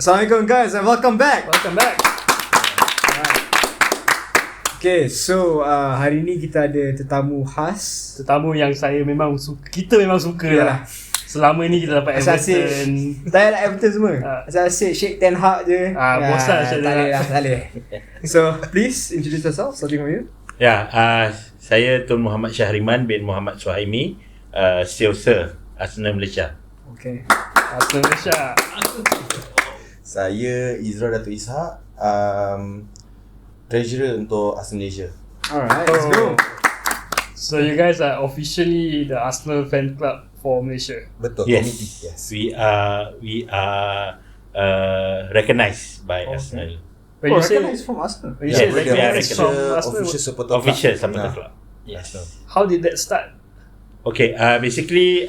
Assalamualaikum guys and welcome back. Welcome back. Okay, so hari ni kita ada tetamu khas. Tetamu yang kita memang suka lah. Selama ni kita dapat Everton. Tak nak Everton semua. Asal asyik Sheikh Ten Hag je. Bosan Sheikh Ten Hag. Tak boleh. So, please introduce yourself, starting from you. Saya Tun Muhammad Syahriman bin Muhammad Suhaimi, Sales Arsenal Malaysia. Okay. Arsenal Malaysia. Saya Izra Datuk Ishak, treasurer untuk Arsenal Malaysia. Alright, let's go. So you guys are officially the Arsenal fan club for Malaysia. Betul. Yes. Committee. Yes. We are recognized by Arsenal. When you say recognized from Arsenal. when you Yes, say we are recognized from Official Arsenal, supporter Official club. supporter club. Yes. how did that start? Okay. Basically,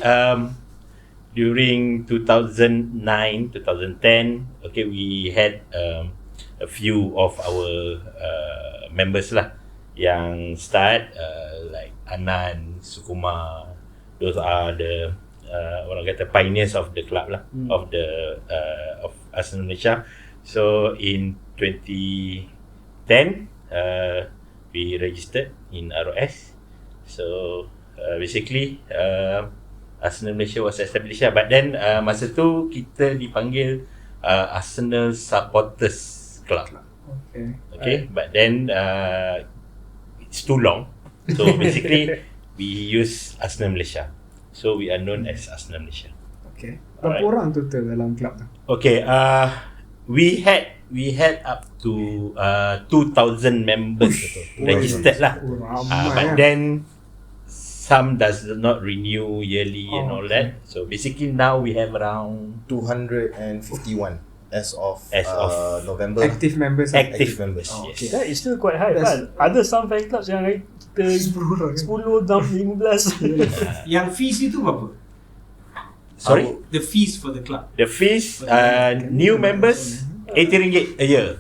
during 2009, 2010, okay, we had a few of our members lah yang start like Anan, Sukuma. Those are the orang kata pioneers of the club lah, of Arsenal Malaysia. So in 2010, we registered in ROS. So basically, Arsenal Malaysia was established lah. But then masa tu kita dipanggil Arsenal Supporters Club. Okay. But then it's too long. So basically we use Arsenal Malaysia. So we are known as Arsenal Malaysia. Okay. Berapa orang total dalam club tu? Okay. We had up to 2,000 members registered lah. But then some does not renew yearly and all that. So basically now we have around 251 as of November. Active members. active members. Yes. Okay. That is still quite high kan? Ada some fan clubs yang kita 10 dan 15. Yang fees itu berapa? Sorry? The fees for the club. The fees, new members RM80 a year.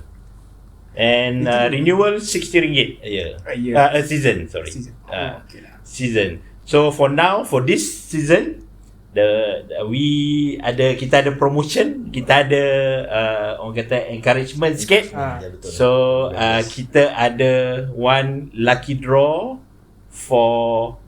And renewal RM60 a year. A season, sorry. Okay lah. Season. So for now, for this season, kita ada promotion, kita ada orang kata encouragement sikit. Ya, betul. So kita ada one lucky draw for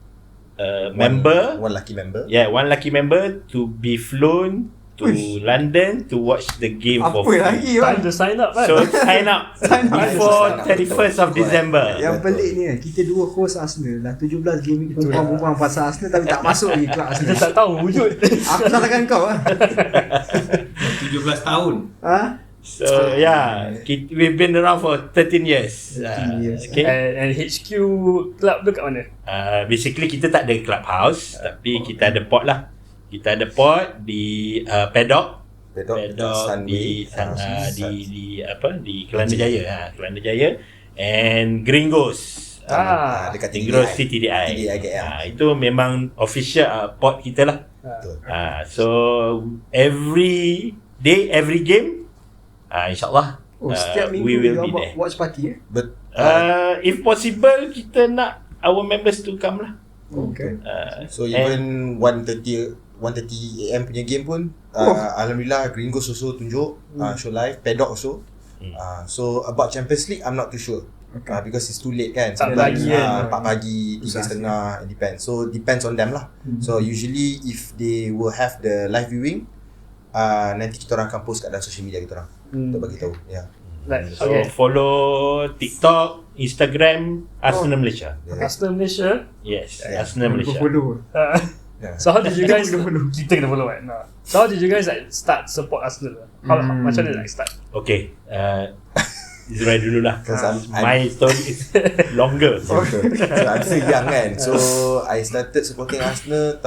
member. One lucky member. Yeah, one lucky member to be flown to London to watch the game for Apa free. lagi Time kan? to sign up kan? So sign up before 31st of December. Yang pelik ni kita dua host Arsenal dah 17 game kita berbual pasal Arsenal tapi tak masuk lagi club Kita Arsenal. tak tahu wujud. Aku salahkan kau lah. 17 tahun. So yeah, we've been around for 13 years. 13 years. Okay. And HQ club tu kat mana? Basically kita tak ada clubhouse, tapi kita ada pod lah. Kita ada pod di paddock di Kelana Jaya, Kelana Jaya, and Gringos. Dekat Gringos TDI. Itu memang official pod kita lah. So every day, every game, InsyaAllah Setiap minggu we will you be buat there. watch party If possible, kita nak our members to come lah. Okay. So even 1:30 AM punya game pun alhamdulillah Gringos also tunjuk show live, paddock also. So about Champions League I'm not too sure. Because it's too late kan. Tak pagi kan. 4 pagi, 3:30, it depends. So depends on them lah. So usually if they will have the live viewing, nanti kita orang akan post kat dalam social media kita orang untuk bagi tahu. Yeah. So follow TikTok, Instagram Arsenal Malaysia. Arsenal Malaysia. Yes, Arsenal Malaysia. Follow. So how did you guys kita kena follow kan? So how did you guys start support Arsenal? Macam mana start? Okay, Israel dululah. I'm My story is longer. So I'm still young kan. So I started supporting Arsenal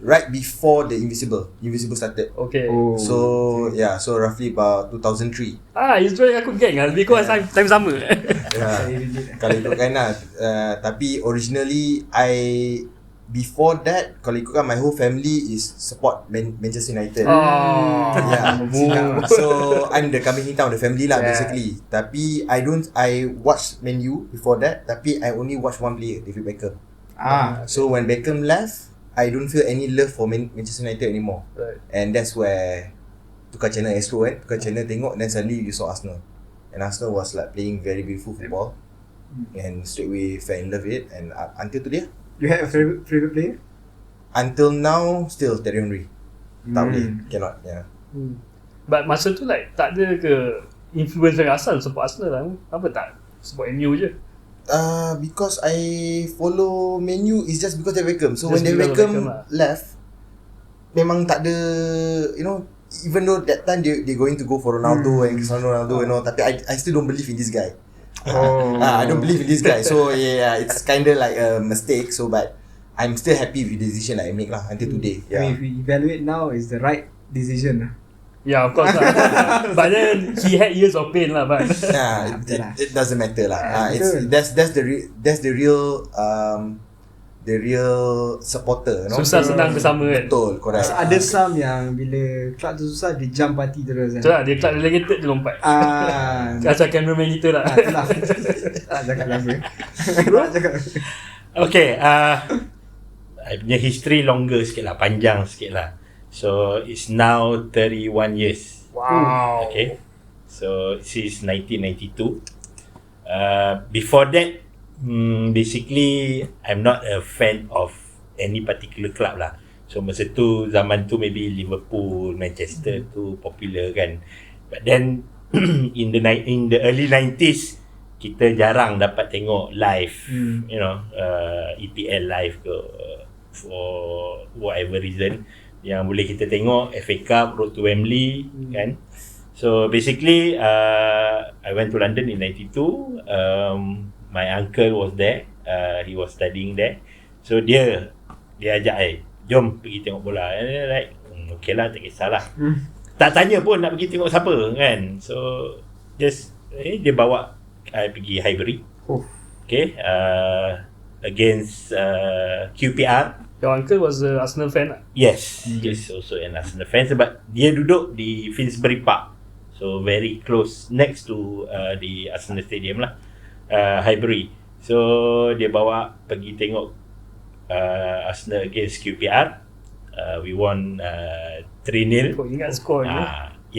right before the Invisible started. Okay. So yeah, so roughly about 2003. Israel aku geng lah. Lebih kurang time sama. Kalau ikutkan lah. Tapi originally before that, kalau ikutkan my whole family is support Manchester United. Yeah. So I'm the kambing hitam of the family lah basically. Tapi I watch Man U before that, tapi I only watch one player, David Beckham. So when Beckham left, I don't feel any love for Manchester United anymore. Right. And that's where tukar channel Astro kan, tukar channel tengok, then suddenly you saw Arsenal. And Arsenal was like playing very beautiful football. And straight away fell in love with it, and until today, You had a favorite player? until now still Terry Henry. Tak boleh, cannot. Yeah. But masa tu like tak ada ke influence dari asal support Arsenal lah? Apa tak support MU je? Because I follow Man U is just because David Beckham. So Just when David because of Beckham Beckham lah. left, memang tak ada, you know, even though that time they going to go for Ronaldo and Cristiano Ronaldo, you know, tapi I still don't believe in this guy. I don't believe in this guy. So yeah, it's kind of like a mistake. So but I'm still happy with the decision that I make lah until today. I Yeah. mean, if we evaluate now, it's the right decision. Yeah, of course lah. But then he had years of pain lah, but Yeah, it doesn't matter lah. Betul. That's the real supporter, you know. susah senang bersama kan. Betul, correct. Ada some yang bila club tu susah, dia jump party terus kan. Betul lah, dia club relegated je lompat. Macam cameraman kita lah. Itulah. Tak cakap lama. Tak cakap. Okay, I punya history longer sikit lah, panjang sikit lah. So, it's now 31 years. Wow. Okay. So, since 1992. Before that, basically, I'm not a fan of any particular club lah. So, masa tu, zaman tu maybe Liverpool, Manchester tu popular kan. But then, in the early 90s, kita jarang dapat tengok live, you know, EPL live ke, for whatever reason. Yang boleh kita tengok FA Cup, Road to Wembley kan. So basically I went to London in 92. My uncle was there. He was studying there. So dia ajak jom pergi tengok bola. And then like okay lah, tak kisahlah. Tak tanya pun nak pergi tengok siapa kan. So just dia bawa I pergi Highbury. Okay, against QPR. Your uncle was a Arsenal fan lah. Yes, he's also an Arsenal fan sebab dia duduk di Finsbury Park. So very close next to the Arsenal Stadium lah, Highbury. So dia bawa pergi tengok Arsenal against QPR. We won 3-0. Kau ingat skor ni?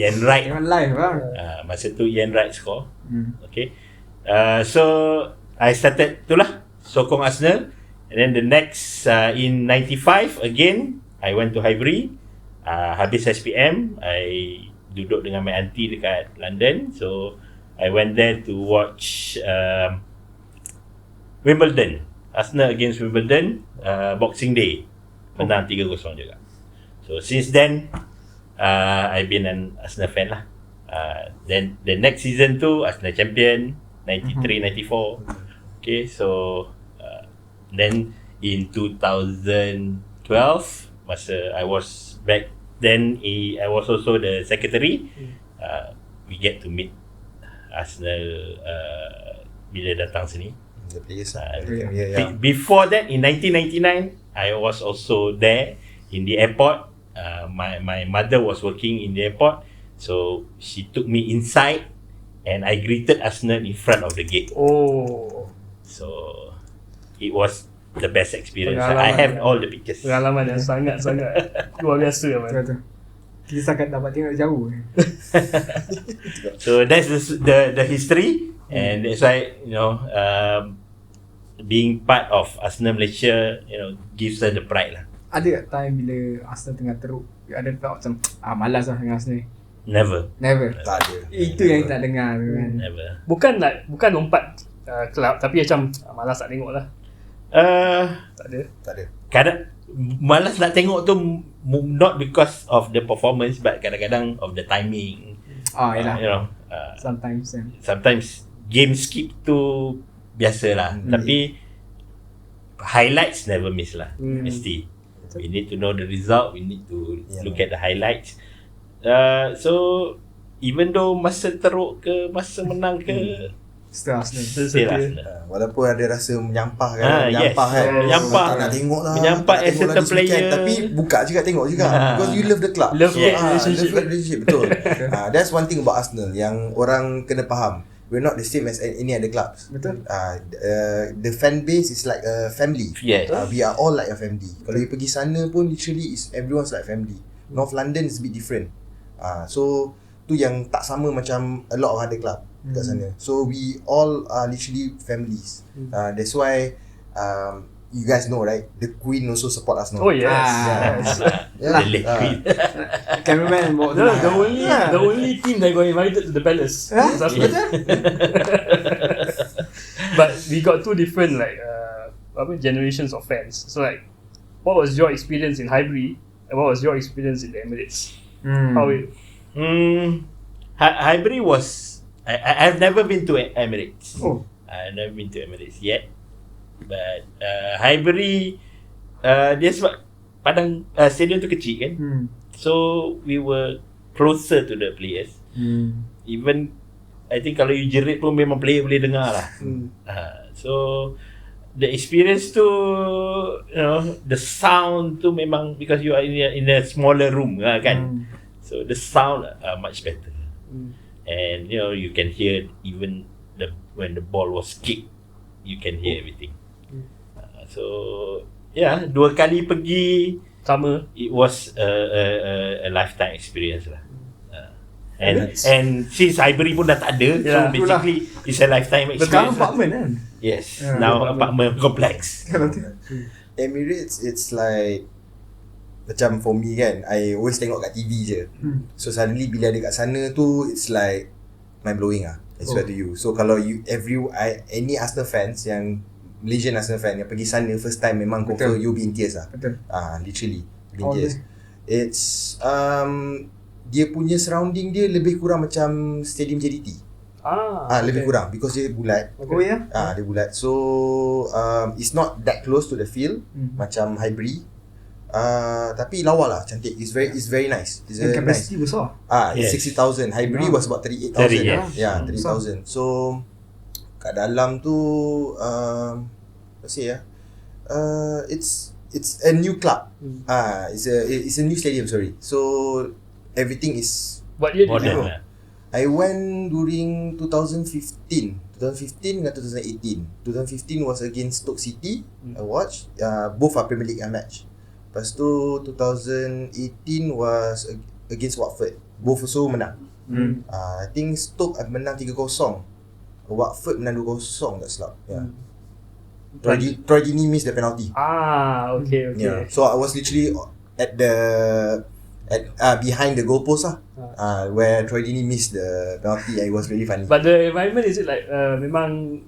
Ian Wright. Tengok live bang. Masa tu Ian Wright score. Okay. So I started itulah sokong Arsenal. And then the next in 95 again I went to Highbury. Habis SPM I duduk dengan my auntie dekat London. So I went there to watch Wimbledon, Arsenal against Wimbledon, Boxing Day. Menang 3-0 juga. So since then I've been an Arsenal fan lah. Then the next season tu Arsenal champion 93-94. Okay, so then in 2012 masa I was back then, I was also the secretary. We get to meet Arsenal bila datang sini. The players Before that in 1999 I was also there in the airport. My mother was working in the airport, so she took me inside and I greeted Arsenal in front of the gate. Oh, So it was the best experience. Pengalaman I have all the pictures. pengalaman yang sangat-sangat luar biasa man. Betul. Kita sangat dapat tengok jauh. So that's the history, and that's why being part of Arsenal Malaysia, gives us the pride lah. Ada tak time bila Arsenal tengah teruk, ada tak macam malas lah dengan Arsenal ni? Never. Tak ada. Itu yang tak dengar tu kan. Never. Bukan lompat kelab, tapi macam malas tak tengok lah. Tak ada. Kadang malas nak tengok tu not because of the performance, but kadang-kadang of the timing. Yelah. Sometimes Game skip tu biasalah. Tapi highlights never miss lah. Mesti. We need to know the result. We need to look at the highlights. So even though masa teruk ke, masa menang ke, Still Arsenal. still Arsenal. Walaupun ada rasa menyampah kan. Menyampah. Tak nak tengok lah. Menyampah tak nak as a tengok lagi player. weekend. Tapi buka juga tengok juga. Because you love the club. Love-hate relationship. Love-hate relationship. Betul. That's one thing about Arsenal yang orang kena faham. We're not the same as any other clubs. Betul. The fan base is like a family. Yes. We are all like a family. Kalau you pergi sana pun literally is everyone's like family. North London is a bit different. So tu yang tak sama macam a lot of other club kat sana. So we all are literally families. That's why you guys know, right? The Queen also support Arsenal. Oh yes. Yes. Yalah. The late Queen. Cameraman bawa tu No, lah. the only team that got invited to the palace. is Arsenal. But we got two different generations of fans. So like, what was your experience in Highbury and what was your experience in the Emirates? How it? Highbury was I've never been to Emirates. Oh. I've never been to Emirates yet. But Highbury dia sebab padang stadium tu kecil kan. So we were closer to the players. Even I think kalau you jerit pun memang player boleh dengar lah. So the experience tu, you know, the sound tu memang because you are in a smaller room kan. So the sound are much better. And you know, you can hear even when the ball was kicked, you can hear everything. So yeah, 2 kali pergi Sama. it was a lifetime experience lah. And since Highbury pun dah tak ada, so Yeah. basically it's a lifetime Sekarang experience. apartment kan? Yes, Yeah, now apartment complex. Emirates, it's like macam for me kan, I always tengok kat TV je. So suddenly bila ada kat sana tu, it's like mind blowing lah. I swear to you. So kalau any Arsenal fans yang Malaysian Arsenal fan yang pergi sana first time, memang confirm you be in tears lah. Betul. Literally be in tears. It's dia punya surrounding dia lebih kurang macam stadium JDT. Lebih kurang because dia bulat. Oh ya? Dia bulat. So it's not that close to the field macam Highbury. Tapi lawa lah, cantik. It's very nice. It's And nice. capacity besar. It's 60,000. Highbury was about 38,000. Yeah, 30,000. So kat dalam tu it's a new club. It's a new stadium, sorry. So everything is What year did you Modern go? lah. I went during 2015 dengan 2018. 2015 was against Stoke City. I watched both are Premier League match. Lepas tu 2018 was against Watford. Both also menang. I think Stoke menang 3-0. Watford menang 2-0 tak silap. Troy Deeney missed the penalty. Okay. Yeah. So I was literally at behind the goalpost lah. Where Troy Deeney missed the penalty. It was really funny. But the environment, is it like memang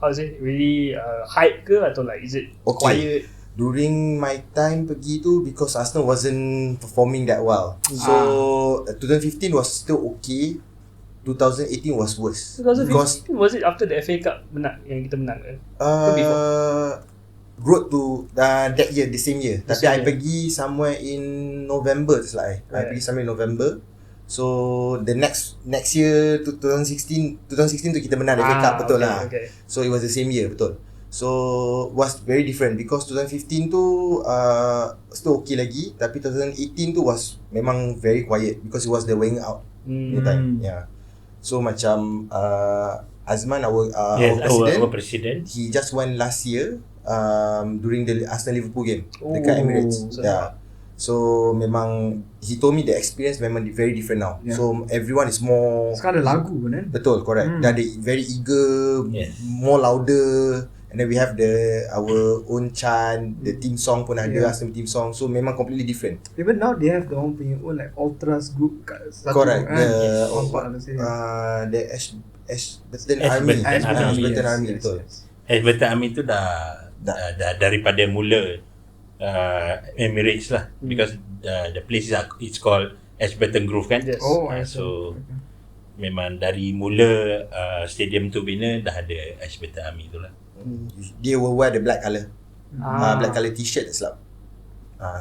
how to say, really hype ke atau like is it quiet? During my time pergi tu, because Arsenal wasn't performing that well. So 2015 was still okay. 2018 was worse. 2015 was it after the FA Cup yang kita menang kan? Road to that year, the same year. Tapi I pergi somewhere in November tu lah. I pergi somewhere in November. So the next year 2016 tu kita menang FA Cup, betul lah. So it was the same year, betul. So was very different because 2015 tu still okay lagi, tapi 2018 tu was memang very quiet because it was the Wenger out time. Yeah. So macam Azman, our president, he just went last year during the Arsenal Liverpool game dekat Emirates. So memang he told me the experience memang very different now. So everyone is more, sekarang ada lagu pun kan? betul, correct. Dah ada very eager, more louder. And then we have our own chant, the team song pun ada, Arsenal team song. So memang completely different. Even now they have their own punya own like ultras group kat satu, Correct. The The Ashburton Army. Ashburton Army, betul. Ashburton Army tu dah daripada mula Emirates lah, because the place is called Ashburton Grove kan. So memang dari mula stadium tu bina dah ada Ashburton Army tu lah. Dia will wear the black colour, black colour t-shirt tak silap.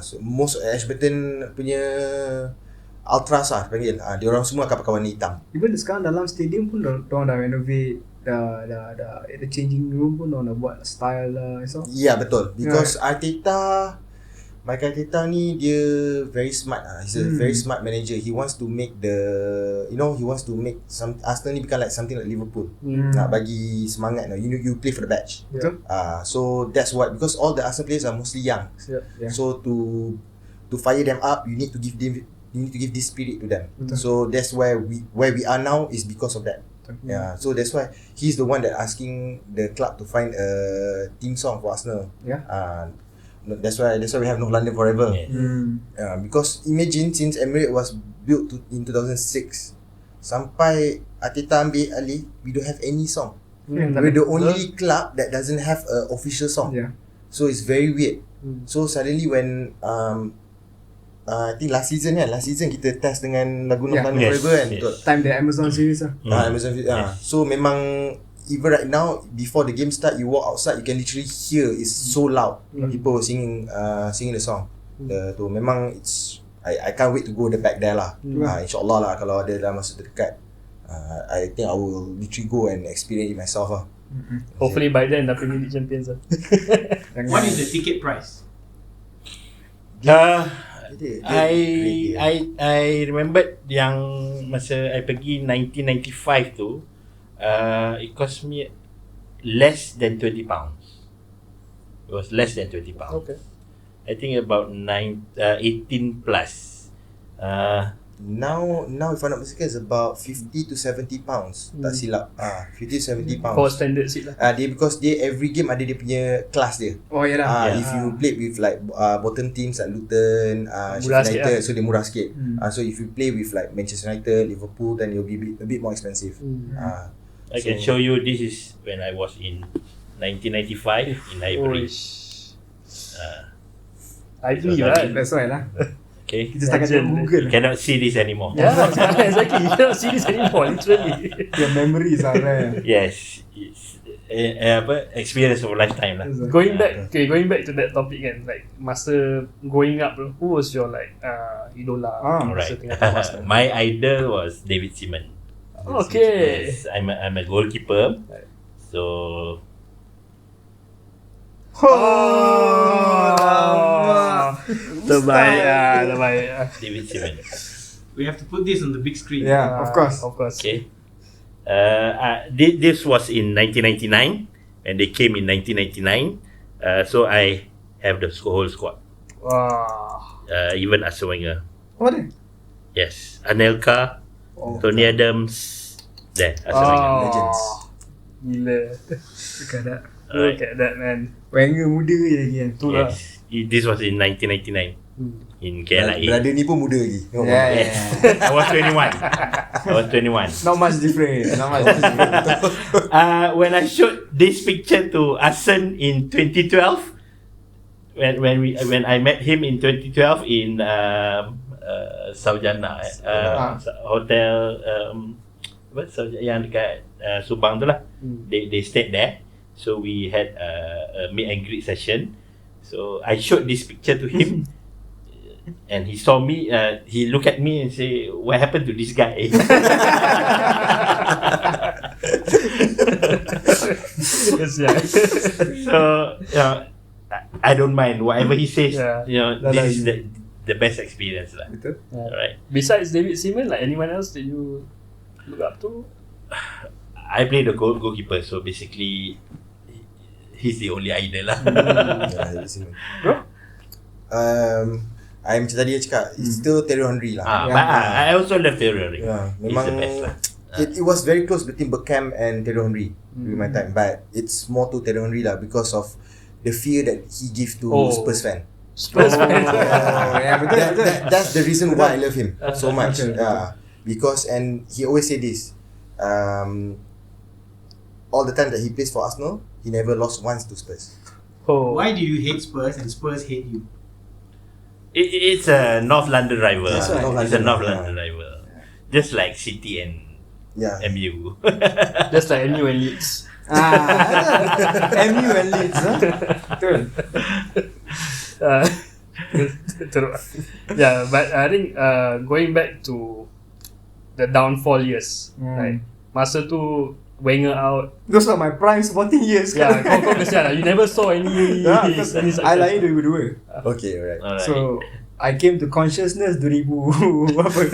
So most Ashburton punya ultras lah panggil, dia orang semua akan pakai warna hitam. Even sekarang dalam stadium pun diorang dah renovate, dah the changing room pun diorang dah buat style lah. Ya, betul. Because Michael Arteta ni dia very smart lah. He's a very smart manager. He wants to make some Arsenal ni become like something like Liverpool. Nak bagi semangat. You play for the badge. So that's what, because all the Arsenal players are mostly young. So to fire them up, you need to give you need to give this spirit to them. Betul. So that's where we are now is because of that. Yeah, so that's why he's the one that asking the club to find a team song for Arsenal. Yeah. That's why we have No London Forever. Yeah. Because imagine since Emirates was built in 2006 sampai Arteta ambil alih, we don't have any song. We're the only club that doesn't have a official song. Yeah. So it's very weird. So suddenly when I think last season kita test dengan lagu No Yeah. London Yes, Forever kan. yes. Betul. Time the Amazon series lah. Amazon so memang even right now before the game start you walk outside you can literally hear it's so loud. People singing the song. Tu memang it's I can't wait to go back there lah. InsyaAllah lah kalau ada dalam masa terdekat. I think I will literally go and experience it myself lah. Hopefully by then dah Premier League champions lah. What is the ticket price? I remembered yang masa I pergi 1995 tu, it cost me less than 20 pounds. It was less than 20 pounds. Okay. I think about 18 plus. Now if I'm not mistaken it's about 50 to 70 pounds. Tak silap. 50 to 70 pounds. For standard seat lah. Because every game ada dia punya class dia. Oh yalah. If you play with like bottom teams like Luton, Murah Sheffield sikit United, so dia murah sikit. So if you play with like Manchester United, Liverpool, then it'll be a bit more expensive. I can show you, this is when I was in 1995 in Highbury. Highbury So right. That's why lah. Okay, Kita setakat tengok Google. you cannot see this anymore. Yeah, exactly. You cannot see this anymore, literally. Your memories are rare. Yes, it's experience of a lifetime lah. Going back to that topic kan, like masa growing up, who was your like idola? Alright. Masa tengah tahu Arsenal? My idol was David Seaman. Okay. Yes, I'm a goalkeeper. So Terbaik. David Seaman. We have to put this on the big screen. Yeah, of course. Okay. This was in 1999 and they came in 1999. So I have the whole squad. Wow. Even Arsene Wenger. What dia? Yes, Anelka, Tony Adams, there Arsene Wenger. Legends. Gila. Alright. Look at that man. Wenger muda je lagi kan. Itulah. Yes, this was in 1999 in KLA. Brother ni pun muda lagi. Tengok. Yes, I was 21. Not much different. When I showed this picture to Arsene in 2012, when I met him in 2012 in Saujana, hotel yang dekat Subang tu lah. They stayed there, so we had a meet and greet session. So I showed this picture to him. And he saw me, he looked at me and say, "What happened to this guy?" Yes, yeah. So, I don't mind whatever he says. Yeah. This is the best experience lah. Betul. Alright. Besides David Seaman, like anyone else that you look up to? I play the goalkeeper, so basically he's the only idol lah. Bro? I macam tadi cakap, it's still Thierry Henry lah. But I also love Thierry Henry. He's Memang the best lah. it was very close between Beckham and Thierry Henry during my time, but it's more to Thierry Henry lah because of the fear that he give to Spurs fan. Spurs fan. Yeah, betul. That's the reason why I love him so much. Betul. Because and he always say this, all the time that he plays for Arsenal, he never lost once to Spurs. Oh. Why do you hate Spurs and Spurs hate you? It's a North London rival. That's right. It's a North London rival. Just like City and MU. Just like MU and Leeds. MU and Leeds. Betul. Teruk. Yeah, but I think going back to the downfall years, like masa tu Wenger out. Those are my prime supporting years. Yeah, kau kesian lah. You never saw any success. I lahir 2002. Okay, alright. So I came to consciousness 2000 apa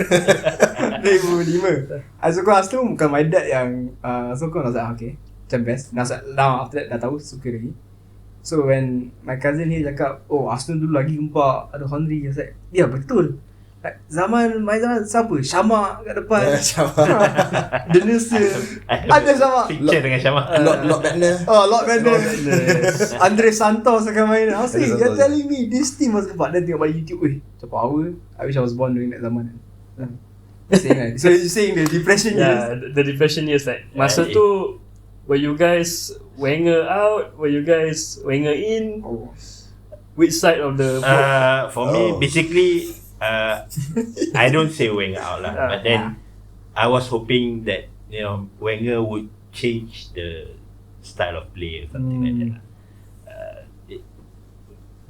2005. I sokong Arsenal bukan my dad yang sokong. I was like okay, macam best. Now after that dah tahu suka lagi. So when my cousin here cakap, oh Arsenal dulu lagi gempak, ada Henry, I was like, yeah betul. Zaman siapa? Syamak kat depan. Syamak. Denisa. Ada Syamak. Picture dengan Syama. Lord Batner. Oh, Lord Vander. Andre Santos akan main. I was saying, Andre you're Santos. telling me this team was about. Then tengok pada YouTube. Macam power. I wish I was born during that zaman. Saying kan. So you're saying the depression years. Yeah, the depression years like masa Yeah, tu were you guys Wenger out? Were you guys Wenger in? Oh. Which side of the For me, Oh. basically, I don't say Wenger out lah, but then I was hoping that Wenger would change the style of play or something like that.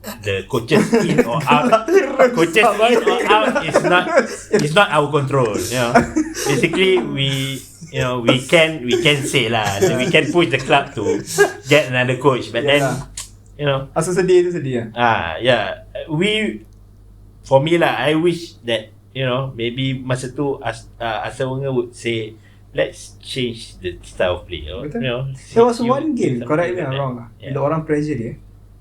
The coaches in or out, is not our control. Basically we can say lah, that we can push the club to get another coach, but then Asal sedih tu sedih yeah, for me lah, I wish that maybe masa tu Arsene Wenger would say, let's change the style of play. Betul. There was one game, correct me if I'm wrong lah. Yeah. Bila orang pressure dia,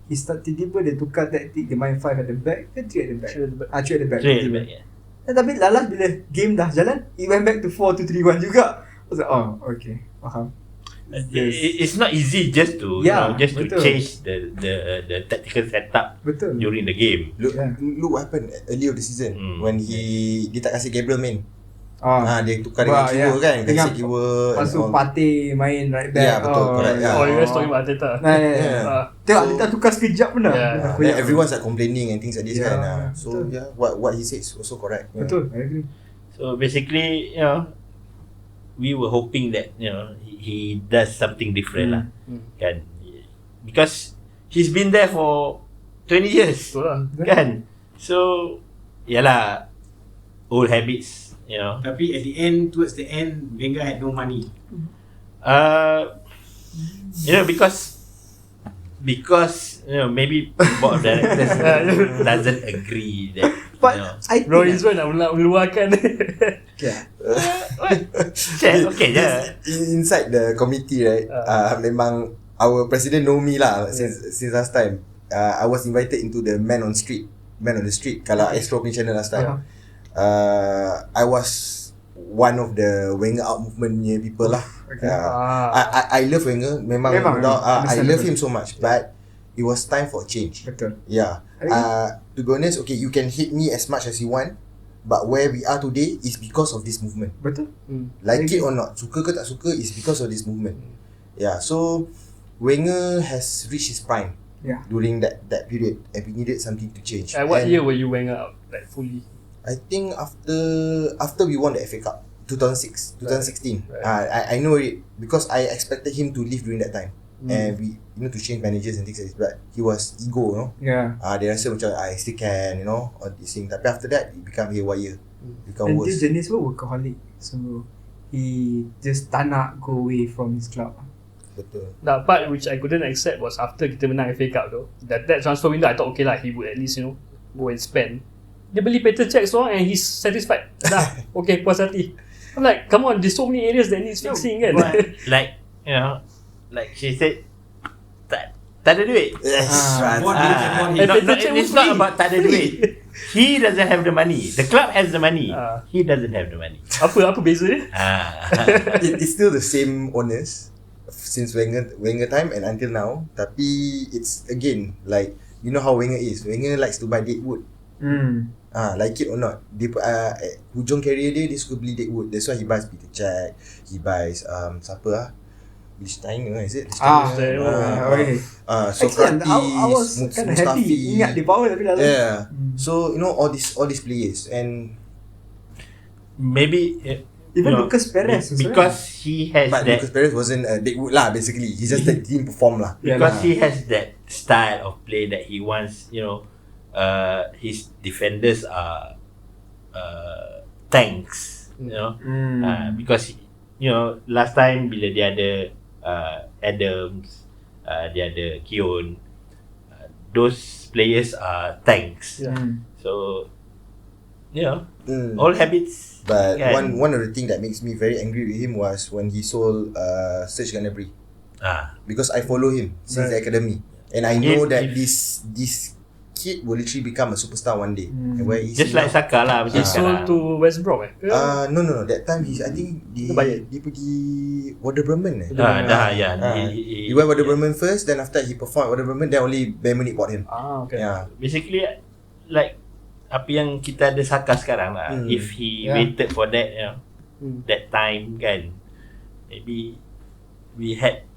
he start tiba-tiba dia tukar taktik, dia main 5 at the back, dia 3 at the back. 3 at the back. Straight at the back, yeah. Tapi lalas bila game dah jalan, it went back to 4-2-3-1 juga. I was like, oh, okay, faham. It's not easy just to betul. change the tactical setup Betul. during the game. Look, Yeah. look what happened earlier of the season when dia tak kasih Gabriel main. Dia tukar Wah, dengan Kiwa kan, Dengan kasih Kiwa. lepas tu Partey main right back. Yeah, betul, correct, yeah. Oh, you guys talking about Arteta? Yeah. Tengok Arteta tukar sekejap pun dah. Yeah. Dah And koyak. everyone's like complaining and things like this Yeah, kan. So betul. yeah, what he says also correct. Yeah. Betul, I agree. So basically, we were hoping that he does something different lah, kan? Because he's been there for 20 years, Betul lah. kan? So, yalah, old habits, Tapi at the end, towards the end, Wenger had no money. because maybe board of directors doesn't agree that But I Bro think Israel nak meluahkan. okay je. Inside the committee, right? Memang our president know me lah since last time. I was invited into the man on the street. Kalau Astro punya channel last time. I was one of the Wenger out movement punya people lah. Okay. I love Wenger. Memang I love him so much. But it was time for a change. betul. Yeah. To be honest, okay, you can hate me as much as you want, but where we are today is because of this movement. Betul. Like it or not, suka ke tak suka is because of this movement. Yeah, so Wenger has reached his prime during that period, and we needed something to change. At what And year were you Wenger out? Like fully? I think after we won the FA Cup 2016. Right. I know it because I expected him to leave during that time. And we to change managers and things like this, but he was ego, Yeah. dia rasa macam I still can, all these things. Tapi after that, it become haywire, become And worse. dia jenis pun workaholic. So he just tak nak go away from his club. Betul. The part which I couldn't accept was after kita menang FA Cup though. That transfer window I thought okay lah, he would at least go and spend. Dia beli Peter Cech seorang and he's satisfied. Dah, okay, puas hati. I'm like, come on, there's so many areas that needs fixing kan. Like like she said, tak ada duit. Yes, right. What do you support him? It's not about tak ada duit. He doesn't have the money. The club has the money. He doesn't have the money. Apa beza dia? It's still the same owners since Wenger time and until now. Tapi it's again like how Wenger is. Wenger likes to buy deadwood. Like it or not, dia hujung career dia suka beli deadwood. That's why he buys Peter Cech. He buys siapa Steiner, is it? Okay. Socrates, I was kind of happy ingat dia power tapi dah. Yeah. So all these players and Maybe Even Lucas Perez also, because he has but that Lucas Perez wasn't a deadwood lah. Basically, he just didn't perform lah. because he has that style of play that he wants. His defenders are tanks. Because last time bila dia ada Adams, dia ada Keown, those players are tanks. So all habits. But kan. one of the thing that makes me very angry with him was when he sold Serge Gnabry. Because I follow him since the academy, and I know that this kid will literally become a superstar one day. And where is Just he like now? Saka lah macam He sold to West Brom No. That time I think Dia bayar. dia pergi Werder Bremen. dah ya. He went Werder Bremen first, then after he performed Werder Bremen, then only Bayern Munich bought him. Okay. Yeah. Basically like apa yang kita ada Saka sekarang lah. If he waited for that, that time kan, maybe we had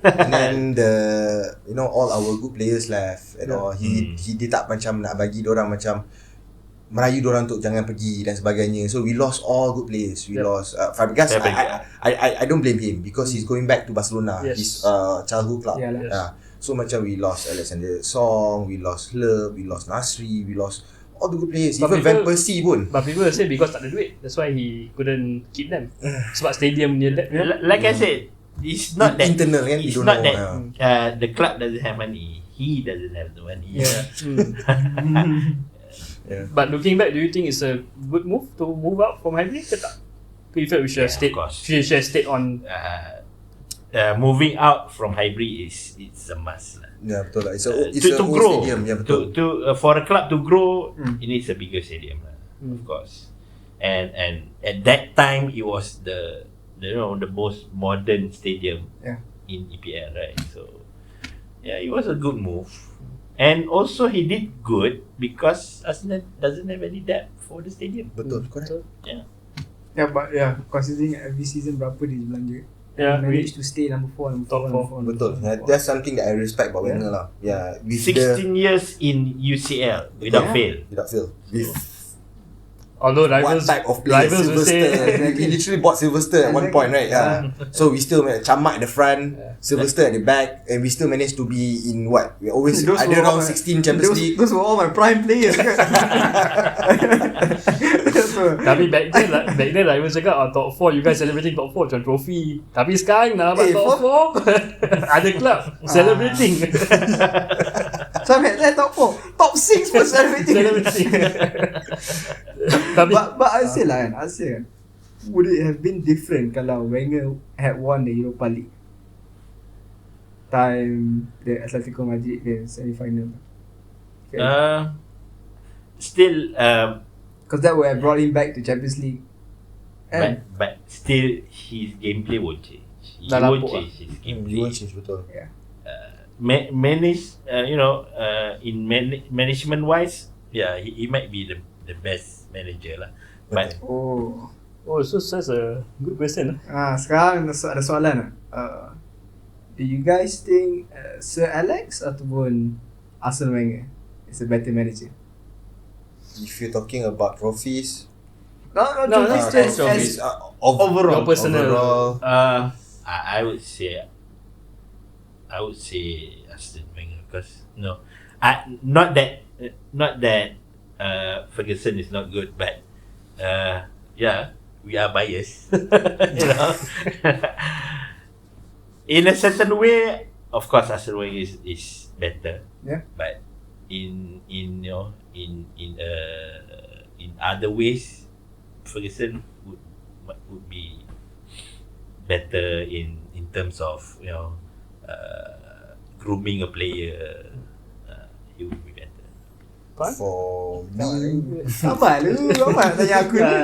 And then all our good players left and all. Dia tak macam nak bagi diorang macam merayu diorang untuk jangan pergi dan sebagainya. So we lost all good players. We lost Fabregas. I don't blame him because he's going back to Barcelona, his childhood club. So macam we lost Alexander Song, we lost Hleb, we lost Nasri, we lost all the good players. Even Van Persie pun. But people say because tak ada duit, that's why he couldn't keep them. Sebab stadium dia like I said, it's not that internal kan, it's we don't not know. that the club doesn't have money. He doesn't have the money. But looking back, do you think it's a good move to move out from Highbury ke tak? You felt we should have stayed. Of course. We should have stayed on. Moving out from Highbury it's a must lah. Ya betul lah. It's a to old grow. stadium. Ya betul. For a club to grow, it needs a bigger stadium lah. Of course. And at that time it was the most modern stadium in EPL, right? So it was a good move. And also he did good because Arsenal doesn't have any depth for the stadium. Betul, correct. But considering every season berapa dia belanja, managed to stay number 4, Top four. Betul. That's something that I respect about Wenger lah. Yeah, with 16 years in UCL without fail. without fail. With Although what rivals, type of player? rivals will Sylvester. say We literally bought Sylvester at one point, right? So we still Chamak at the front, Sylvester at the back, and we still managed to be in what? We always Those either were around all 16 Champions League. Those were all my prime players. Tapi back then rivals cakap top 4, you guys celebrating top 4 macam trophy. Tapi sekarang nak dapat top 4 ada club celebrating. Sampai saya top 4, top 6 pun celebrating. Tapi But I say lah kan, would it have been different kalau Wenger had won the Europa League time the Atletico Madrid the semi-final? Still Because that would have brought him back to Champions League. but still his gameplay won't change. He Dah won't lapuk change his You gameplay. won't change, betul. Manage in management wise, he might be the best manager lah. But so that's a good question. Sekarang ada soalan. Do you guys think Sir Alex ataupun Arsenal Wenger is a better manager? If you're talking about trophies, No, let's just trophies. overall. Your personal. I would say Arsene Wenger because not that Ferguson is not good, but we are biased. In a certain way, of course, Arsene Wenger is better. Yeah. But in other ways, Ferguson would be better in terms of grooming a player. He would be better. for me, Sabar lu, apa tanya aku ni.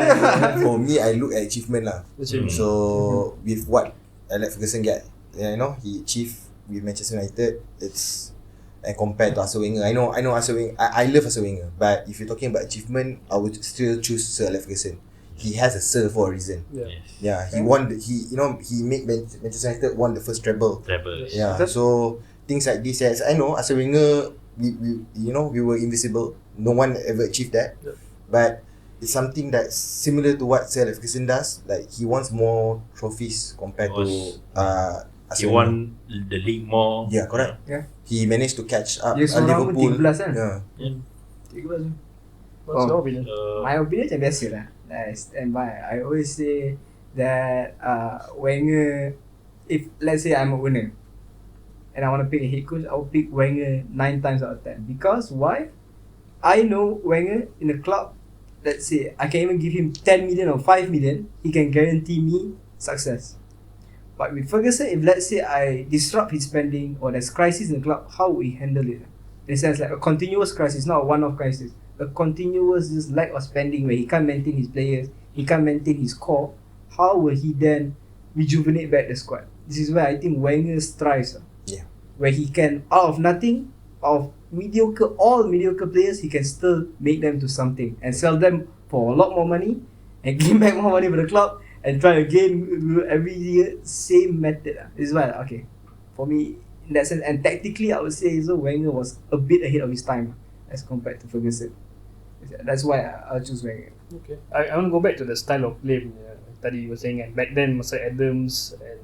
for me, I look at achievement lah. So with what Alex Ferguson get, he achieved with Manchester United. It's and compared to Arsene Wenger, I know Arsene Wenger. I love Arsene Wenger, but if you're talking about achievement, I would still choose Sir Alex Ferguson. He has a Sir for a reason. He won. He made Manchester United won the first treble. Yeah. So things like this, yes, I know Arsene Wenger. We were invisible. No one ever achieved that. But it's something that's similar to what Sir Alex Ferguson does. Like he wants more trophies compared to He won the league more. Yeah, correct. Yeah. He managed to catch up Dia seorang pun Liverpool. 13 kan? Yeah. 13. What's your opinion? My opinion macam biasa lah. I stand by. I always say that Wenger, if let's say I'm a owner and I want to pick a head coach, I will pick Wenger 9 times out of 10. Because why? I know Wenger in a club, let's say I can even give him 10 million or 5 million, he can guarantee me success. But with Ferguson, if let's say I disrupt his spending or there's crisis in the club, how will he handle it? In a sense, like a continuous crisis, not a one-off crisis. A continuous just lack of spending where he can't maintain his players, he can't maintain his core. How will he then rejuvenate back the squad? This is where I think Wenger strives. Yeah. Where he can, out of nothing, out of mediocre, all mediocre players, he can still make them to something and sell them for a lot more money and give back more money for the club and try again every year, same method. This is why, okay, for me, in that sense, and tactically, I would say so Wenger was a bit ahead of his time as compared to Ferguson. That's why I'll choose Wenger. Okay. I want to go back to the style of play tadi you were saying kan. Back then masa Adams and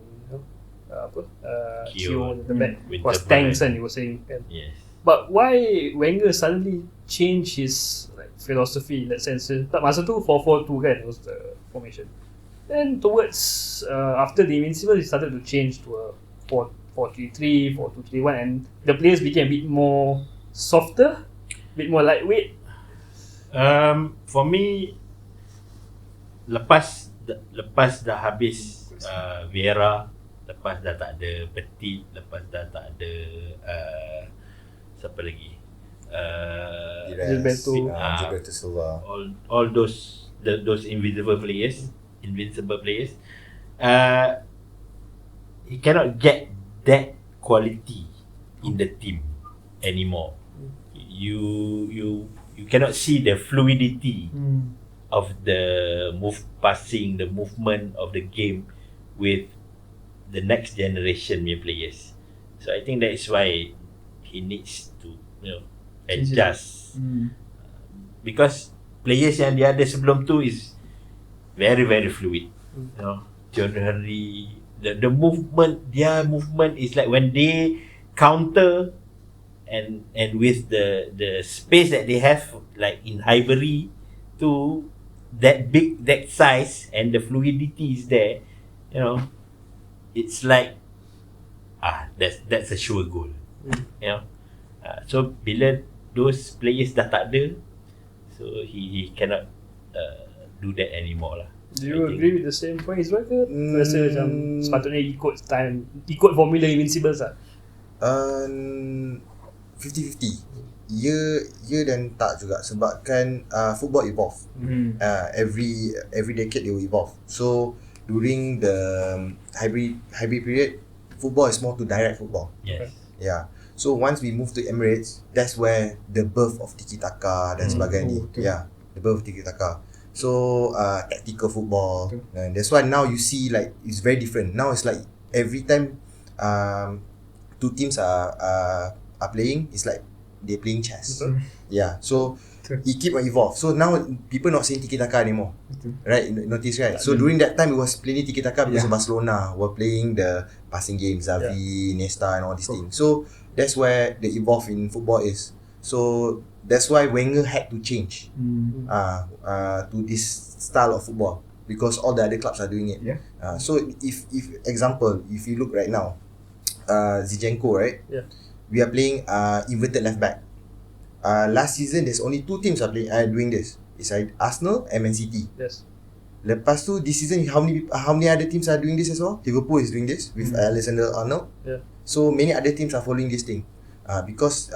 Kyo the back was tanks kan you were saying kan. Yes. But why Wenger suddenly changed his like philosophy in that sense? Masa tu 4-4-2 kan was the formation. Then towards after the Invincible, he started to change to a 4-4-3-3, 4-2-3-1, and the players became a bit more softer, a bit more lightweight. For me, lepas dah habis Vieira, lepas dah tak ada Petit, lepas dah tak ada siapa lagi, Gilberto Silva, all those invincible players, he cannot get that quality in the team anymore. You cannot see the fluidity of the passing, the movement of the game with the next generation players. So I think that is why he needs to adjust. Because players yang dia ada sebelum tu is very very fluid. Generally the movement, their movement is like when they counter and with the space that they have, like in Highbury, to that big, that size, and the fluidity is there, it's like that's a sure goal. So bila those players dah tak ada, so he cannot do that anymore lah. Do you agree with the same point as well ke? Rasa macam sepatutnya ikut formula Invincibles lah? 50-50. Ya dan tak juga, sebabkan football evolve. Every decade they will evolve. So during the Highbury period, football is more to direct football. Yes. Yeah. So once we move to Emirates, that's where the birth of tiki-taka dan sebagainya. Yeah, the birth of tiki-taka. So tactical football. And that's why now you see like it's very different. Now it's like every time two teams are playing, it's like they're playing chess. Yeah. So it keep on evolve. So now people not saying tiki-taka anymore. Right? Notice, right? So during that time it was playing tiki-taka because Barcelona were playing the passing game, Xavi, Nesta and all these things. So that's where the evolve in football is. So that's why Wenger had to change to this style of football, because all the other clubs are doing it. So if example, if you look right now, Zinchenko, right? Yeah. We are playing inverted left back. Last season there's only two teams are doing this. It's Arsenal and Man City. Yes. Lepas tu this season how many other teams are doing this as well? Liverpool is doing this with Alexander-Arnold. Yeah. So many other teams are following this thing. Because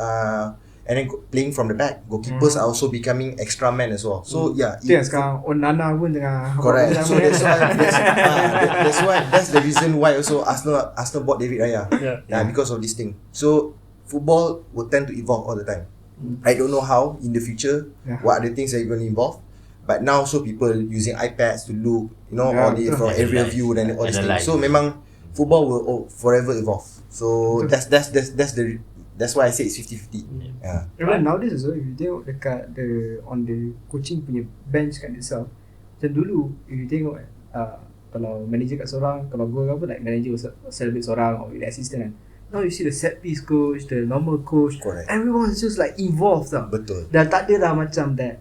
and then playing from the back, goalkeepers are also becoming extra man as well. So yeah, Itu yang sekarang Onana pun tengah correct. So that's the reason why also Arsenal bought David Raya. Yeah. Because of this thing. So football will tend to evolve all the time. I don't know how in the future what are the things that are going to evolve. But now so people using iPads to look, all the from every view and all these things. So memang football will forever evolve. So that's why I say it's 50-50. Yeah. Even nowadays also, if you tengok dekat on the coaching punya bench kat itself, macam dulu if you tengok kalau manager kat seorang, kalau gol apa, like manager will celebrate seorang or the assistant kan. Now you see the set piece coach, the normal coach, correct. Everyone's just like involved tau. Betul. Dah tak ada dah macam that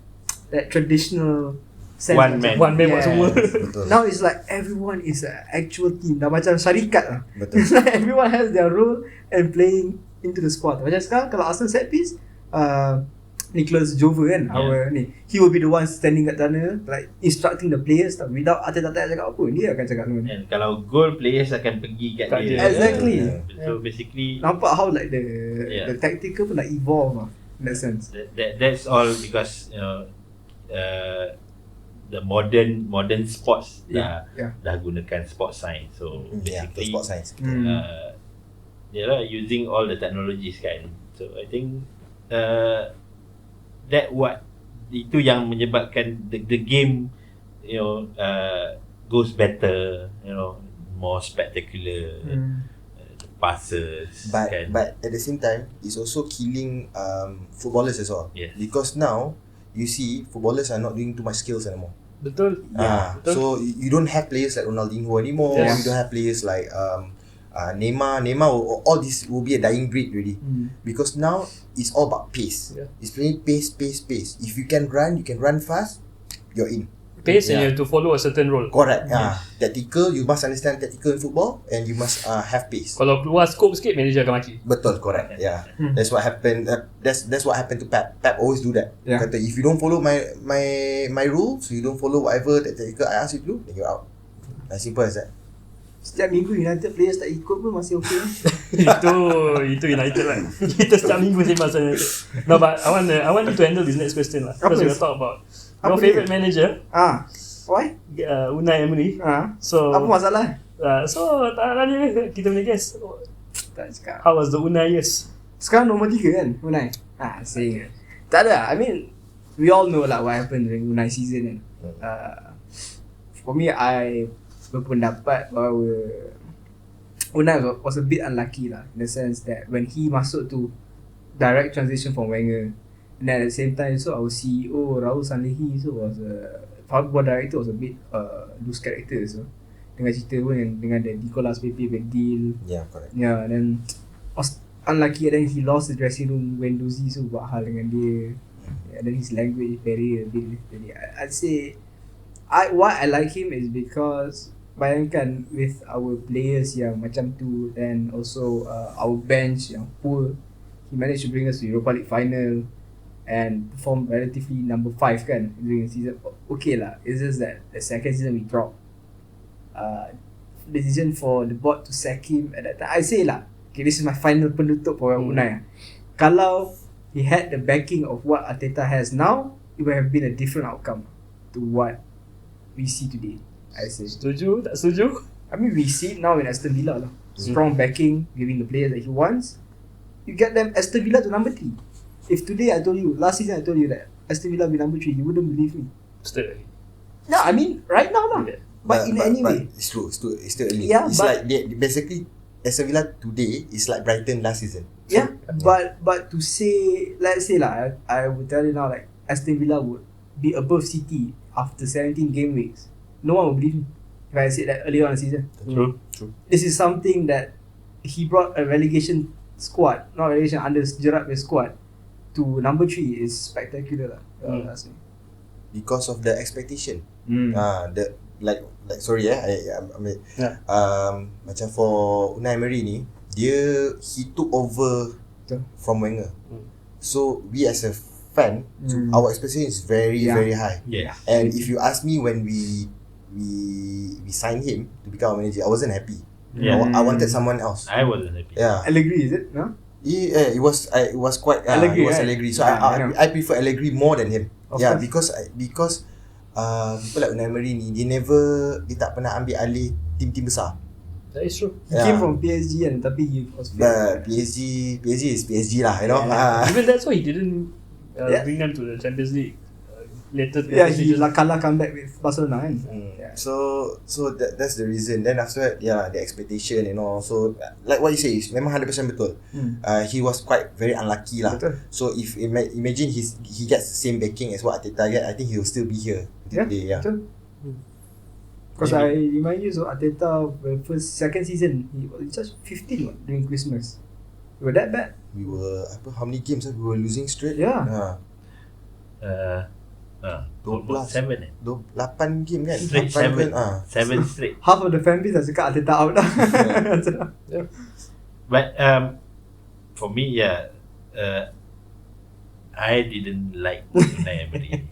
traditional sense One man buat semua. Betul. Now it's like everyone is an actual team. Dah macam syarikat lah. Betul. It's like everyone has their role and playing into the sport. Macam sekarang kalau Arsenal set piece, Nicholas Jover kan, our ni, he will be the one standing kat sana like instructing the players tak, without Arteta tak cakap apa, dia akan cakap semua. And kalau goal, players akan pergi kat Kat dia. dia. Exactly. So basically Nampak how like the tactical pun like evolve lah, in that sense. that's all because the modern sports dah gunakan sports science. So basically sport science. using all the technologies kan. So I think itu yang menyebabkan the game goes better, more spectacular, the passes kan. But at the same time, it's also killing footballers as well. Yes. Because now you see footballers are not doing too much skills anymore. Betul. So you don't have players like Ronaldinho anymore. Yes. You don't have players like Neymar all this will be a dying breed already. Because now it's all about pace. It's playing pace. If you can run fast, you're in. Pace and you have to follow a certain role. Correct. Tactical, you must understand tactical in football, and you must have pace. Kalau keluar scope sikit, manager akan maki. Betul, correct. That's what happened. That's what happened to Pep. Pep always do that. Kata, if you don't follow my rules, you don't follow whatever that tactical I ask you to do, then you're out. As simple as that. Setiap minggu United players tak ikut pun masih okay. itu United lah. Kita setiap minggu sembang pasal United. No, but I want you to handle this next question lah. Because we will talk about your favourite manager. Why? Unai Emery. So apa masalah? So tak tanya kita punya guest. Tak cakap. How was the Unai years? Sekarang nombor 3 kan Unai. Sayang. Tak ada. I mean, we all know lah what happened during Unai season kan. For me, I berpendapat bahawa Unai was a bit unlucky lah, in the sense that when he masuk to direct transition from Wenger, and then at the same time so our CEO Raul Sanlehi so was football director was a bit loose character, so dengan cerita pun yang dengan the Nicolas Pepe bad deal. Correct. Then was unlucky, and then he lost the dressing room when Dozy so buat hal dengan dia. And then his language very I'd say why I like him is because bayangkan with our players yang macam tu, and also our bench yang poor, he managed to bring us to Europa League final and perform relatively number 5 kan during the season. Okay lah, it's just that the second season we dropped. Decision for the board to sack him at that time, I say lah, okay, this is my final penutup for Unai. Kalau he had the backing of what Arteta has now, it would have been a different outcome to what we see today, I say. Setuju? Tak setuju? I mean, we see it now in Aston Villa lah. Strong backing, giving the players that he wants. You get them Aston Villa to number 3. If today I told you, last season I told you that Aston Villa will be number 3, you wouldn't believe me. Still. No, I mean right now lah. But in any way, it's true. It's still early. Yeah, it's but like basically Aston Villa today is like Brighton last season. Yeah, but to say, let's say lah, I would tell you now, like Aston Villa would be above City after 17 game weeks. No one would believe me if I said that earlier on the season. True. This is something that he brought a relegation squad, not relegation, under Gerrard squad to number 3 is spectacular lah. Ask me. Because of the expectation. The like sorry macam for Unai Emery ni, he took over from Wenger. So we as a fan, our expectation is very high. And if you ask me, when we signed him to become a manager, I wasn't happy. I wanted someone else. I wasn't happy. Allegri, is it? No? It was quite Allegri, it was right? Allegri. So I prefer Allegri more than him. Because people like Unai Emery ni, dia tak pernah ambil alih tim-tim besar. That is true. He came from PSG and tapi he was But PSG is PSG lah, you know. Even that's why he didn't bring them to the Champions League later. He kalah comeback with Barcelona kan. So that's the reason. Then after that, the expectation and all. So like what you say is memang 100% betul. He was quite very unlucky lah. Betul. So if imagine he gets the same backing as what Arteta get, I think he will still be here today. Betul. Because I remind you, so Arteta second season he was just 15 during Christmas. We were that bad. We were how many games we were losing straight? 12 7 8 game kan? Straight 7 straight. Half of the fan base dah cakap Arteta out dah. But for me, I didn't like Unai Emery.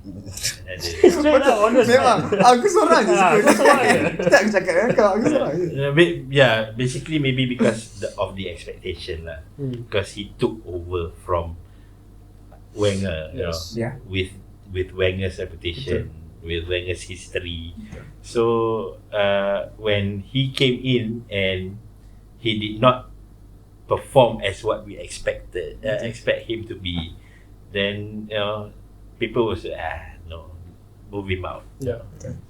Straight up honest. Memang aku seorang je suka. Kau seorang je. Tak aku cakap dengan kau, aku seorang je. Yeah, basically maybe because of the expectation lah. Because he took over from Wenger, you know, Yes. Yeah. with Wenger's reputation, with Wenger's history. So when he came in and he did not perform as what we expect him to be, then you know people will say no, move him out. Yeah.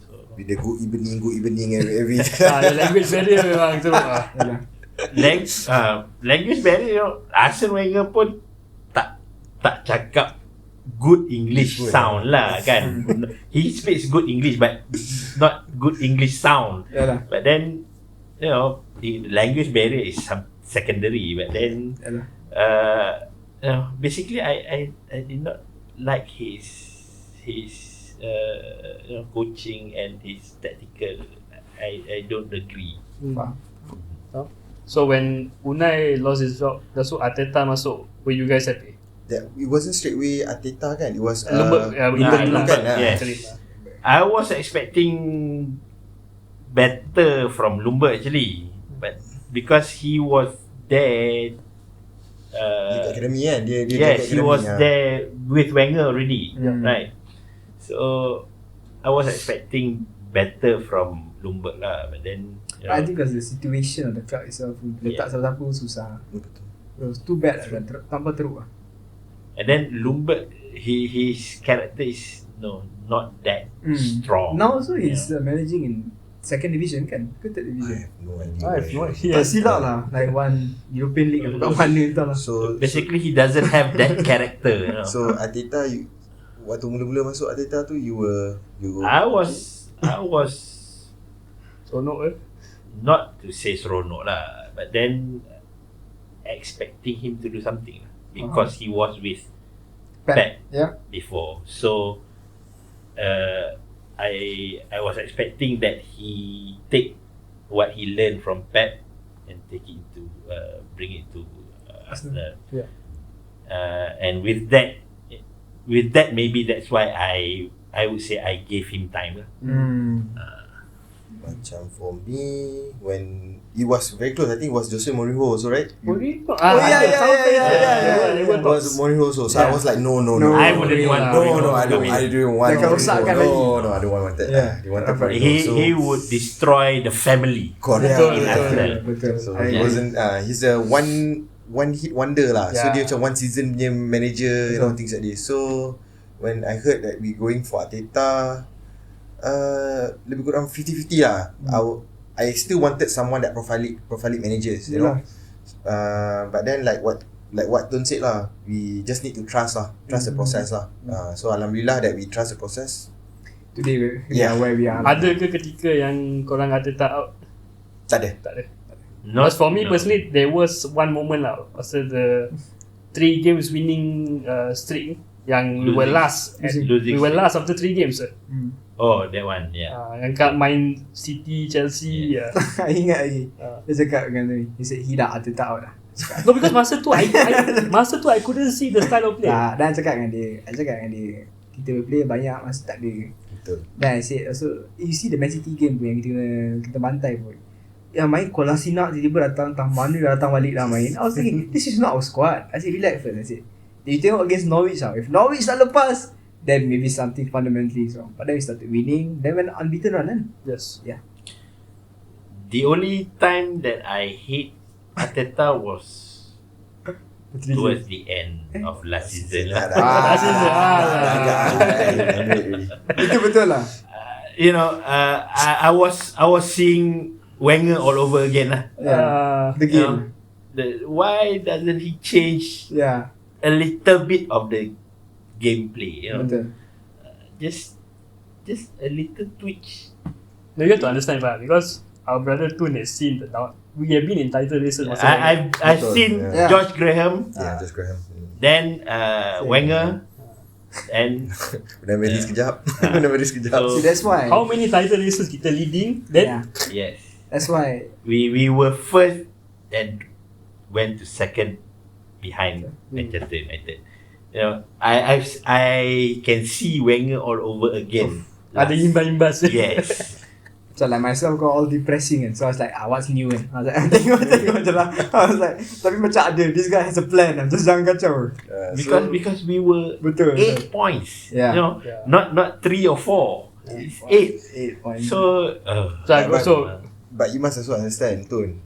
So With the good evening every The language barrier memang teruk lah. Yalah. language barrier, you know, Arsene Wenger pun tak cakap good English sound lah kan. He speaks good English but not good English sound. Yalah. But then you know the language barrier is some secondary. But then Yalah. basically I did not like his coaching and his tactical. I don't agree. Faham. So when Unai lost his job, that's what Arteta masuk. Were you guys happy? that it wasn't straight away Arteta kan, it was Lembut, interim lah. kan, Yes. Interim lah. I was expecting better from Lumba actually, but because he was there, Dekat academy kan, dia yes, he academy, was there with Wenger already, Yeah. right? So I was expecting better from Lumba lah, but then you know, I think because the situation of the club itself, letak siapa-siapa susah. Betul. It was too bad lah, tambah teruk lah. and then Lumba, his character is not that strong. Now also he's managing in second division kan? Ke third I division? have no idea. I have no idea. Tak silap lah, like one European League atau kat mana entah lah. So Basically, he doesn't have that character. You know? so Arteta, waktu mula-mula masuk Arteta tu, you were I was Sonok not to say seronok lah, but then expecting him to do something lah, because he was with Pep Yeah. before. So I was expecting that he take what he learned from Pep and take it to bring it to Arsenal. Yeah. And with that maybe that's why I would say I gave him time lah. macam for me, when it was very close, I think it was Jose Mourinho also, right? Mourinho? yeah. It was Mourinho also. So I was like, no. I wouldn't want No, I didn't want. Like rosakkan lagi. No, I don't want that. Yeah. He wanted Mourinho. So He would destroy the family. correct. in Arsenal. Betul. So I he agree. wasn't. He's a one hit wonder lah. So Yeah. dia macam one season punya manager, you know, things like this. So when I heard that we going for Arteta, lebih kurang 50-50 lah. I still wanted someone that profile managers, you know. But then like what Tun said lah, we just need to trust the process lah. So alhamdulillah that we trust the process. Today we Yeah. are where we are. Ada ke ketika yang korang Arteta out? Tak ada. Tak ada. Not Because for me personally, there was one moment lah, pasal the 3 games winning streak yang we were last. Losing We were streak. last after 3 games. Oh, that one, yeah. Yang kat main City, Chelsea. I ingat lagi. Dia cakap dengan tu. He said he dah Arteta out dah. No, because masa tu I couldn't see the style of play. Dan cakap dengan dia. Kita player banyak masa tak ada. Betul. Dan I said also, you see the Man City game pun yang kita bantai pun. Yang main Kolasinac tiba-tiba datang, mana dah datang balik dah main. I was thinking, this is not our squad. I said, relax first. I said, you tengok against Norwich lah. If Norwich tak lepas, then maybe something fundamentally wrong. But then we started winning, then went unbeaten run kan. Yes. Yeah. The only time that I hate Arteta was towards the end of last season lah. Itu betul lah. You know, I was seeing Wenger all over again lah. The You know, game. why doesn't he change Yeah. a little bit of the gameplay? You know, Betul. just a little twitch. No, you have to understand that because our brother Tun has seen the down. We have been in title races. I've Betul, seen yeah. George Graham, Yeah, just Graham. then Wenger, and Benda beri sekejap. Benda beri sekejap. So- See, that's why. How many title races kita leading? Then Yeah. yes, That's why. we were first and went to second behind Manchester United. I can see Wenger all over again. Ada imbas-imbas. Yes. So like myself got all depressing and so I was like, what's new kan? I was like, tengok je lah. I was like, tapi macam ada, this guy has a plan. Just jangan kacau. Because we were Betul. 8 points. Yeah. Yeah. Not 3 or 4. It's 8. 8 points. So But you must also understand, Tun.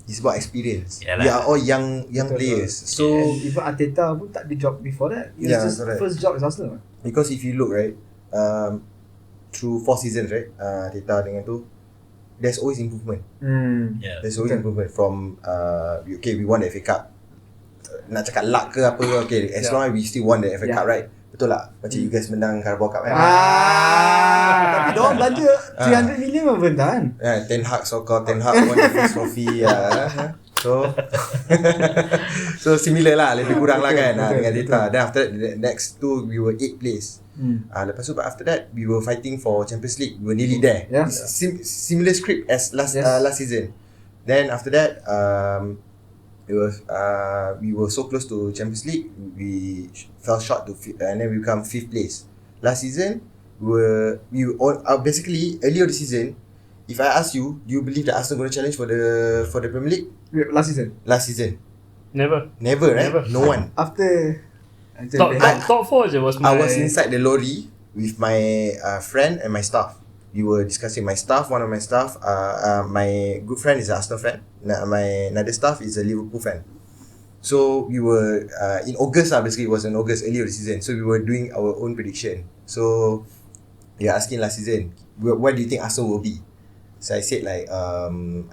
It's about experience. Yalah. We are all young Betul. players. So even Arteta pun tak ada job before that. It was Yeah, just correct. first job is Arsenal. because if you look right, through 4 seasons right, Arteta dengan tu, there's always improvement. yeah. There's always Betul. improvement from we won the FA Cup. Nak cakap luck ke apa, okay, as Yeah. long as we still won the FA Yeah. Cup, right? Betul tak? Macam you guys menang Carabao Cup kan? Tapi diorang belanja 300 million apa benda kan? Ten Hag won the first trophy. So similar lah, lebih kurang lah kan, Betul, dengan betul. Arteta. Then after that, the next two we were 8th place. Lepas tu, but after that we were fighting for Champions League. We were nearly there. Yeah. It's similar script as last Yes. last season. Then after that, it was we were so close to Champions League. We fell short to and then we become 5th place. Last season, we all basically earlier the season. If I ask you, do you believe that Arsenal going to challenge for the Premier League Wait, last season. last season? Never. Never, right? Never. No one. After Top 4 je was my... I was inside the lorry with my friend and my staff. We were discussing. My staff, one of my staff, my good friend is an Arsenal fan. My another staff is a Liverpool fan. So we were in August, basically it was in August earlier this season. So we were doing our own prediction. So we are asking last season, what do you think Arsenal will be? So I said I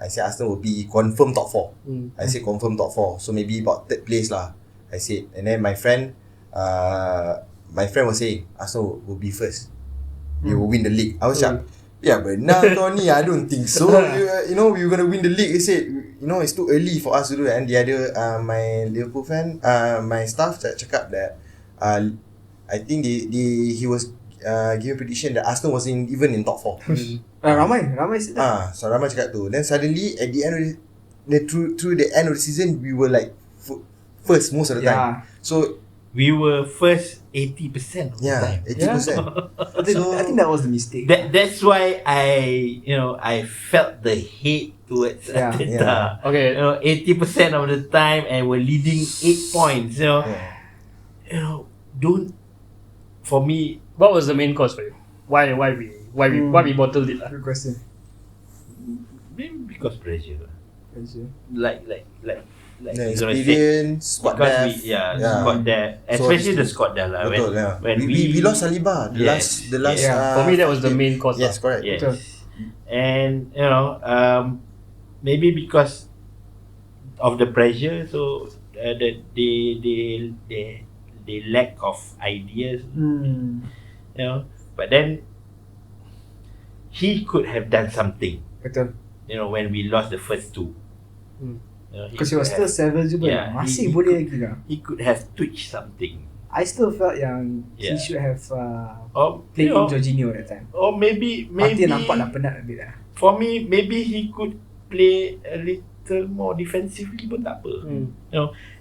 said Arsenal will be confirmed top 4. I said confirmed top 4. So maybe about 3rd place lah. I said, and then my friend was saying Arsenal will be first. They will win the league. I was like, yeah, benar Tony. I don't think so. We were gonna win the league. He said, it's too early for us to do that. And the other, my Liverpool fan, my staff cakap that I think he was giving prediction that Arsenal wasn't even in top 4. Ramai said that. So ramai cakap tu. Then suddenly at the end of through the end of the season, we were like first most of the time. So We were first 80% of the time. 80%. I think that was the mistake. That's why I felt the hate towards Yeah. Arteta. Okay. 80% of the time and we're leading 8 points. Don't. For me, What was the main cause for you? Why we bottled it lah? Good question. maybe because pressure. Pressure. Like experience, squad because depth. squad depth, especially the squad depth lah. Betul, When we lost Saliba the Yes, last yeah. For me, that was the main cause. Yes, correct. Yes. Betul. And maybe because of the pressure, so that they lack of ideas, but then he could have done something, Betul. when we lost the first 2. Because he was still 7 je pun. Masih he boleh could- lagi lah. He could have twitched something. I still felt yang he Yeah. should have Or played in Jorginho that time. or maybe Mati nampak dah penat a bit lah. for me, maybe he could play a little more defensively pun tak apa.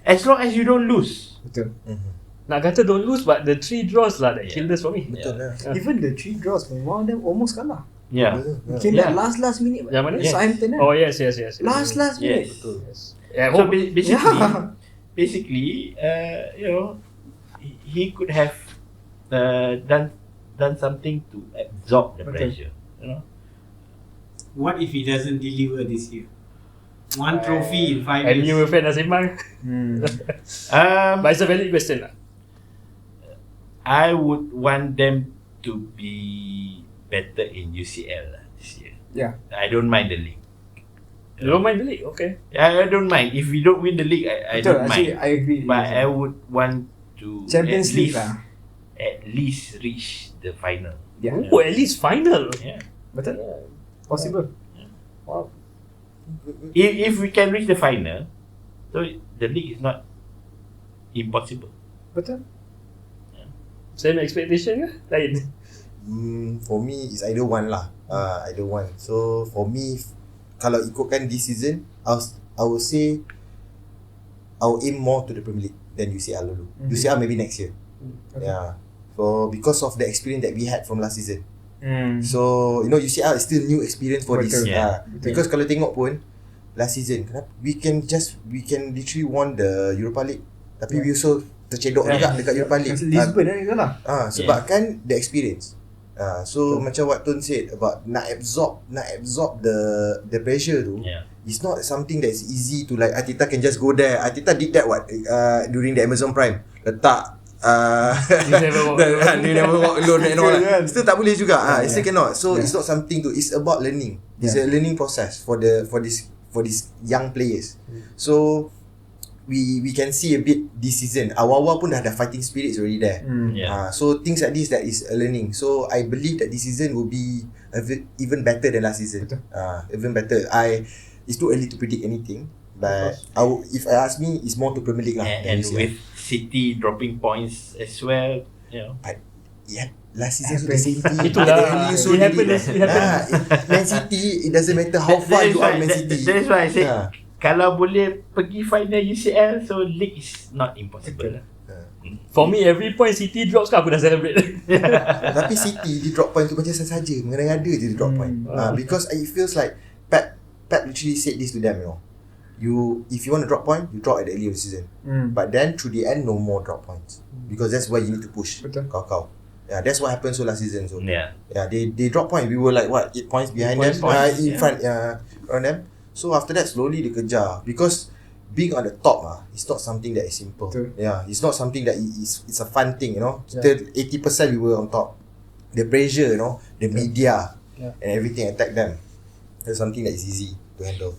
As long as you don't lose. Betul. Nak kata don't lose, but the 3 draws lah that killed us for me. Betul lah. Even the 3 draws, one of them almost kalah. Yeah. Came back last minute. Yang mana? Southampton kan? Oh yes. Last minute. Betul. Yeah, So hope, basically, he could have done something to absorb the Betul. pressure. What if he doesn't deliver this year? 1 trophy in 5 and years. you were fan of Sembang. But it's a valid question lah. I would want them to be better in UCL this year. Yeah. I don't mind the league. You don't mind the league? Okay. I don't mind. If we don't win the league, I Betul, don't actually, mind. I agree. But I would want to Champions League lah. at least reach the final. Yeah. Oh, at least final. Yeah. Betul. Possible. Wow. If we can reach the final, so the league is not impossible. Betul. Same expectation ke? Lain. For me, it's either one lah. Either one. So for me, kalau ikutkan this season, I would say I will aim more to the Premier League. then UCL dulu. UCL maybe next year. Yeah. So because of the experience that we had from last season. So you know UCL is still new experience for this. Because kalau tengok pun last season we can literally won the Europa League, tapi we also tercedok juga dekat Europa League. Lisbon lah. Sebabkan the experience. So macam what Tun said about nak absorb the pressure tu. It's not something that's easy to like Arteta can just go there. Arteta did that during the Amazon Prime. Letak you never walk alone and all that. Still tak boleh juga. Still cannot. So it's not something to. It's about learning. It's a learning process for these young players. So we can see a bit this season. Awal-awal pun dah ada fighting spirits already there. So things like this that is a learning. So I believe that this season will be even better than last season. Even better. It's too early to predict anything. But if I ask me, it's more to Premier League lah. And with City dropping points as well, you know. But last season so the same team. Itulah. It happened. Man City, it doesn't matter how far you are Man City. That is why I said kalau boleh pergi final UCL, so league is not impossible. For me, every point City drops kan aku dah celebrate. Tapi City dia drop point tu macam saja, mengada-ngada je dia drop point. Because it feels like Pep literally said this to them, you know. If you want to drop point, you drop at the early of the season. But then through the end, no more drop points because that's why you need to push. Kau. Yeah, that's what happened so last season. So they drop point. We were like 8 points behind them, in front on them. So after that, slowly they kejar because being on the top it's not something that is simple. It's not something that it's a fun thing, you know. 80% we were on top. The pressure, you know, the media and everything attack them. That's something that is easy to handle.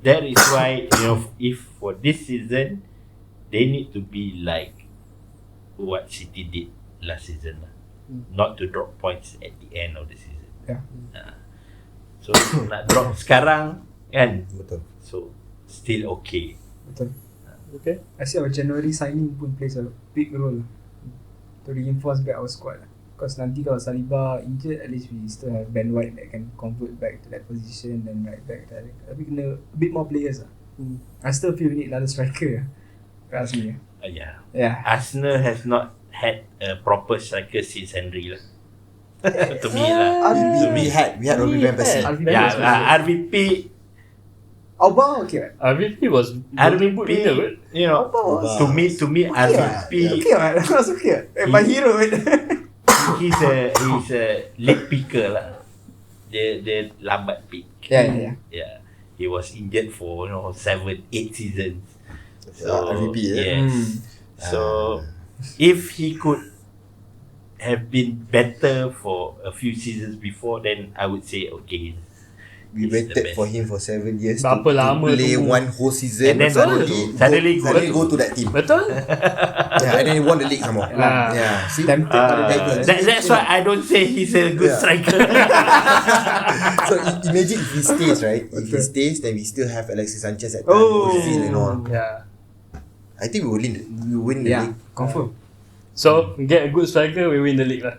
That is why, you know, if for this season they need to be like what City did last season not to drop points at the end of the season. So nak drop sekarang kan. Betul. So still okay. Betul. Okay. I see our January signing pun plays a big role to reinforce back our squad. Because nanti kalau Saliba injured, at least we still have Ben White that can convert back to that position and right back. Tapi kena a bit more players I still feel we need another striker. Ask me. Arsenal has not had a proper striker since Henry lah. To me lah. We had Robin Van Persie. RVP. Aubameyang okay right? RVP was RVP, you know, to me RVP. Okay right? That's okay. My hero. He's a late picker lah. Dia lambat pick. Yeah. He was injured for 7-8 seasons. So RVP, So if he could have been better for a few seasons before, then I would say okay. We waited for him for 7 years Berapa to lama play tu. one whole season, And then suddenly go to that team. Betul? And then he won the league some more. See? That's why I don't say he's a good striker. So imagine if he stays, right? If he stays, then we still have Alexis Sanchez at midfield and all. I think we will win the league. Confirm. So get a good striker, we win the league lah.